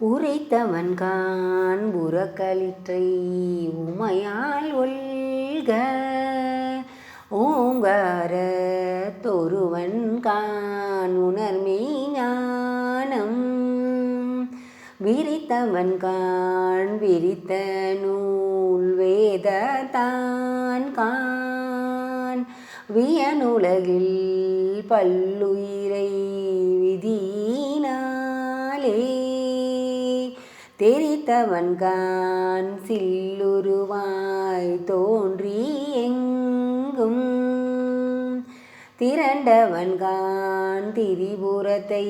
உரைத்தவன்கான் உறக்களிற்றை உமையால் ஒல்க ஓங்கார தொருவன்கான் உணர்மெய் ஞானம் விரித்தவன்கான் விரித்த நூல் வேதத்தான் வியனுலகில் பல்லுயிரை விதியினாலே தெரித்தவன்கான் சில்லுருவாய் தோன்றி எங்கும் திரண்டவன்கான் திரிபுரத்தை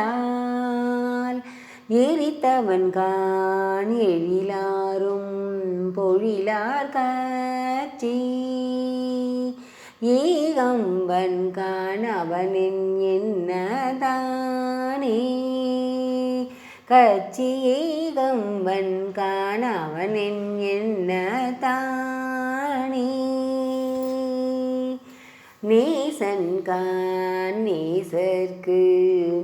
வேவவில்லால் எரித்தவன்கான் எழிலாரும் பொழிலார் காட்சி ஏகம்பன்கான் அவனின் என்னதானே கச்சி ஏகம்பன்கான் அவனின் என்னதானே நேசன்கான் நேசர்க்கு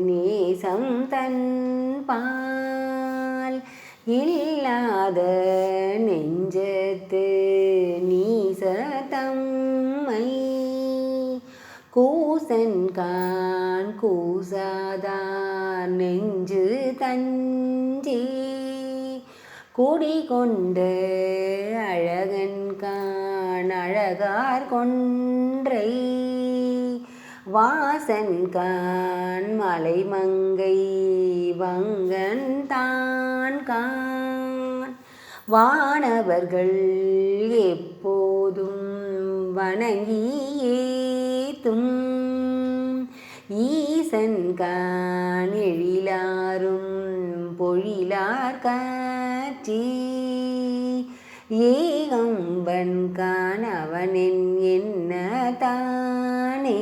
நேசம் தன்பால் இல்லாத நெஞ்சத்து நீசதம்மை கூசன்கான் கூசாதார் நெஞ்சு தஞ்சே குடிகொண்ட அழகன்கான் அழகார் கொன்றை வாசன்கான் மலைமங்கை வங்கன் தான் கான் வானவர்கள் எப்போதும் வணங்கி ஏத்தும் ஈசன்கான் எழிலாரும் பொழிலார் காட்சி ஏகம்பன்கான் அவனின் என்னதானே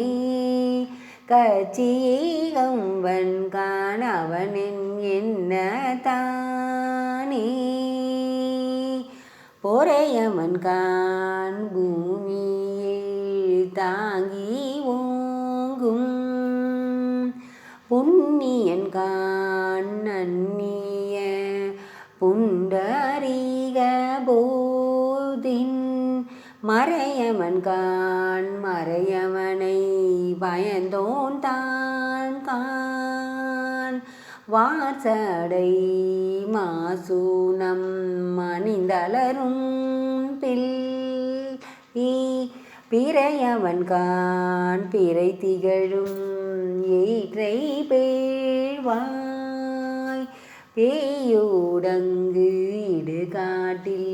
கச்சி ஏகம்பன்கான் அவனின் என்னதானே பொறையவன்கான் பூமியில் தாங்கி ஓங்கும் புண்ணியன்கான் நன்னிய புண்டரீக போதின் மறையவன்கான் மறையவனை பயந்தோன் தான் கான் வாசடை மாசூனம் மணிந்தளரும் பிறையவன்கான் பிறை திகழும் ஏற்றை பேழ்வாய் பேயோடங்கு இடுகாட்டில்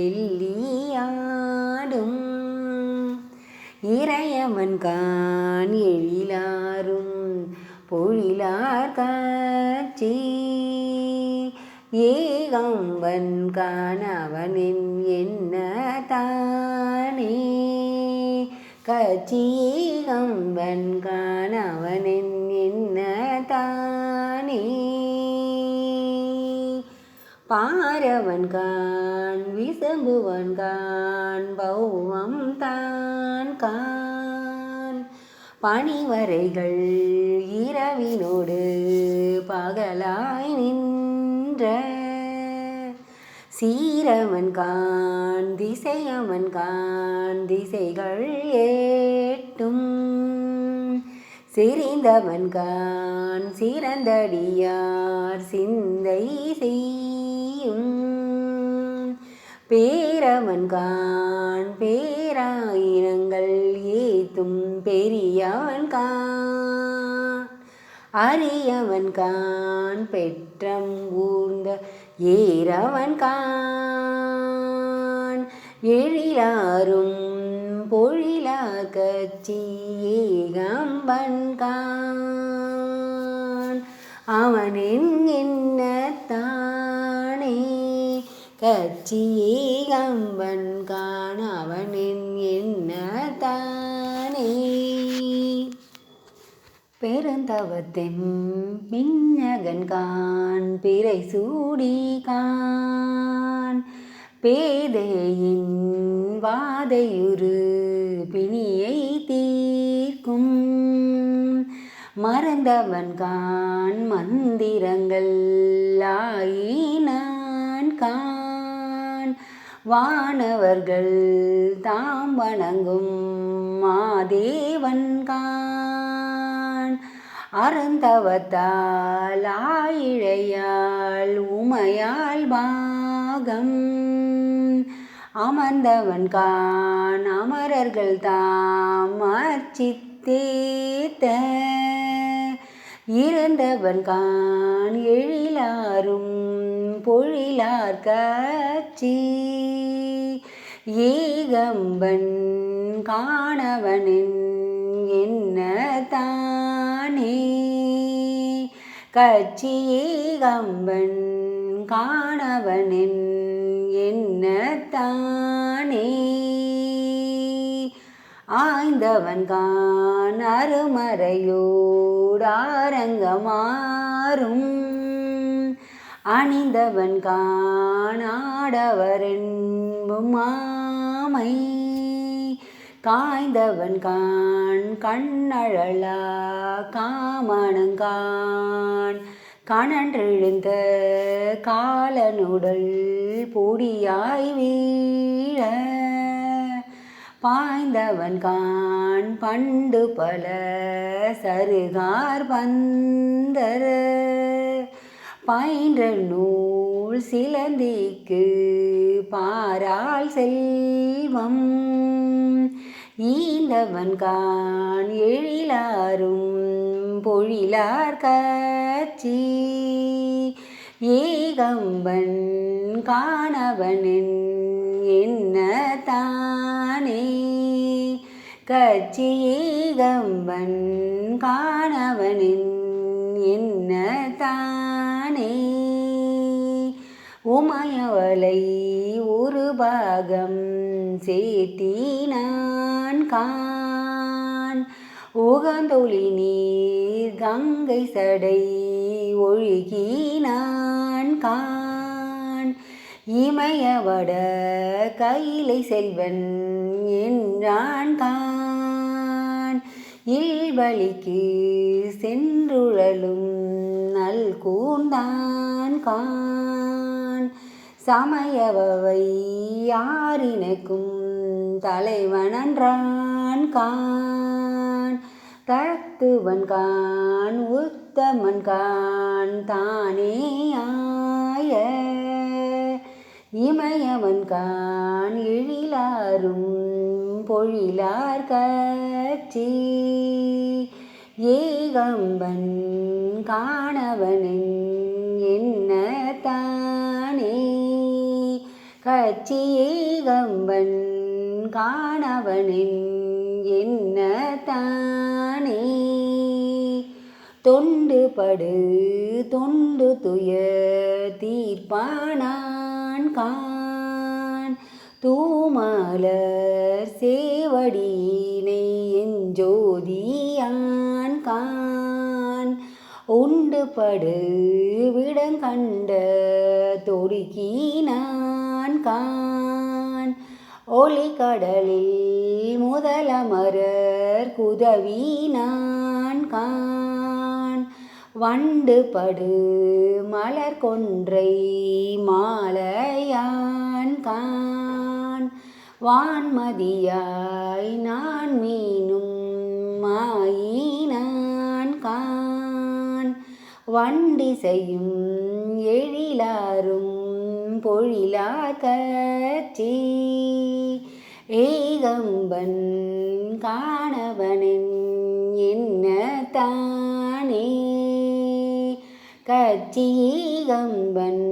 எல்லியாடும் இறையவன்கான் எழிலாரும் பொழிலார் காட்சி ஏகம்பன்கான் அவனின் என்னதானே கச்சி ஏகம்பன்கான் அவனின் என்னதானே பாரவன்கான் விசம்புவன்கான் பௌவம் தான் கான் பனிவரைகள் இரவினோடு பகலாய் நின்ற சீரவன்கான் திசையவன்கான் திசைகள் ஏட்டும் செறிந்தவன்கான் சிறந்தடியார் சிந்தை செய்யும் பேரவன்கான் பேராயிரங்கள் ஏத்தும் பெரியவன்கான் அரியவன்கான் பெற்றம் ஊர்ந்த ஏரவன்கான் எழிலாரும் பொழிலா கச்சி ஏகம்பன்கான் அவனின் என்னதானே கச்சி ஏகம்பன்கான் அவனின் என்னதானே பெருந்தவத்தெம் மின்னகன்கான் பிறை சூடிகான் பேதையின் வாதையுறு பிணியை தீர்க்கும் மறந்தவன் கான் மந்திரங்கள் ஆயினான் கான் வானவர்கள் தாம் வணங்கும் மாதேவன் கான் அறந்தவத்தால் ஆயிழையால் உமையால் பாகம் அமர்ந்தவன் கான் அமரர்கள் தாம் அர்ச்சித்தேத்த இறந்தவன் கான் எழிலாரும் பொழிலார் காட்சி ஏகம்பன் காணவனின் என்ன தானே கட்சி ஏகம்பன் காணவனின் என்ன தானே ஆய்ந்தவன் கான் அருமறையோடாரங்கமாறும் அணிந்தவன் கான் ஆடவரென்பும் மாமை காய்ந்தவன் கான் கண்ணழலா காமணங்கான் கனன்றெழுந்த காலனுடல் பொடியாய் வீழ பாய்ந்தவன் கான் பண்டு பல சருகார் பந்தர பயின்ற நூல் சிலந்திக்கு பாரால் செல்வம் ஈந்தவன் கான் எழிலாரும் பொழிலார் காட்சி ஏகம்பன் காணவனின் என்ன தானே கட்சி ஏகம்பன் காணவனின் என்ன தானே உமையவளை ஒரு பாகம் சேத்தினான் கான் உகந்தொளி நீர் கங்கை சடை ஒழுகினான் கான் இமயவட கையிலை செல்வன் என்றான் கான் இல்வழிக்கு சென்றுழலும் நல் கூர்ந்தான் கான் சமயவை யாரினுக்கும் தலைவனன்றான் கான் தத்துவன் கான் உத்தமன் கான் தானே ஆய இமயவன் கான் எழிலாரும் பொழிலார் காட்சி ஏகம்பன் காணவனின் என்ன தானே கட்சி ஏகம்பன் காணவனின் என்ன தானே தொண்டு படு தொண்டு துய தீர்ப்பானான் கான் தூமலர் சேவடியினை எஞ்சோதியான் கான் உண்டு படு விடங்கண்ட தொடுக்கினான் கான் ஒளி கடலில் முதலமரர் குதவினான் கான் வண்டு படு மலர் கொன்றை மாலையான் கான் வான்மதியாய் நான் மீனும் மாயினான் கான் வண்டிசையும் எழிலாரும் பொழிலார் காட்சி ஏகம்பன் காணவனின் என்ன தானே கட்சி ஏகம்பன்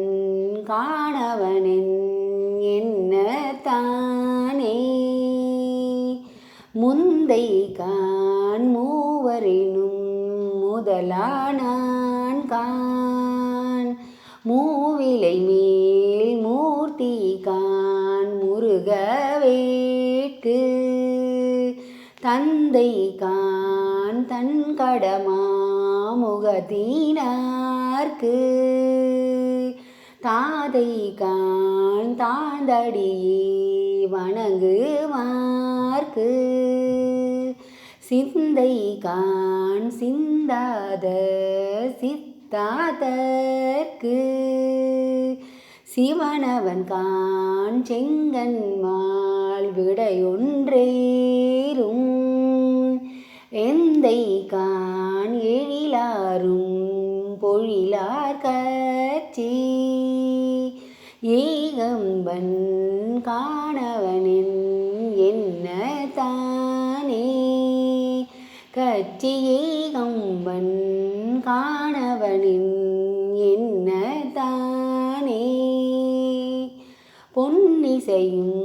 காணவனின் என்ன தானே முந்தை கான் மூவரினும் முதலானான் கான் மூவிலை மேல் மூர்த்தி கான் முருகவேட்கு தந்தை கான் தன் கடமா முகத்தினார்க்கு தாதை கான் தாழ்ந்தடியே வணங்குவார்க்கு சிந்தை காண் சிந்தாத சித்தாதற்கு சிவனவன் காண் செங்கன்மால் விடையொன்றேரும் எந்தை காண் எழிலாரும் பொழிலார் கச்சி ஏகம்பன் காணவனின் என்ன தானே கச்சி ஏகம்பன் காணவனின் என்ன தானே பொன்னிசையும்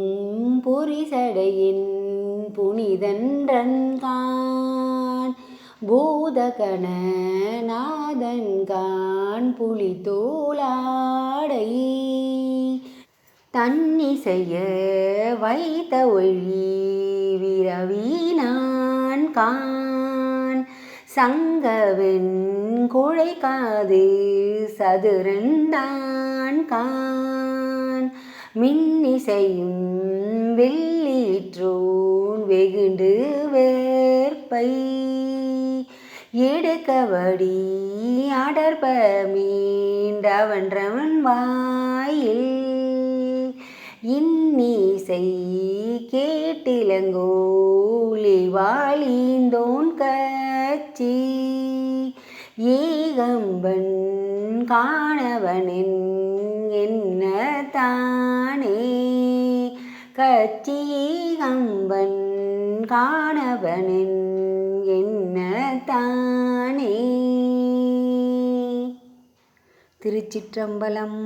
பொரிசடையின் புனிதன்றன்கான் பூதகண நாதன்கான் புலித்தோளாடை தன்னிசைய வைத்த ஒழி விரவினான் கான் சங்கவென் குழைக்காது சதுரந்தான் கான் மின்னிசையும் வெள்ளீற்றோன் வெகுண்டு வேற்பை எடுக்கவடி அடர்ப மீண்டவன்றவன் வாயில் இன்னிசை கேட்டிலங்கோலி வாழிந்தோன் கச்சி ஏகம்பன் காணவனின் என்ன தானே கச்சி ஏகம்பன் காணவனின் என்ன தானே. திருச்சிற்றம்பலம்.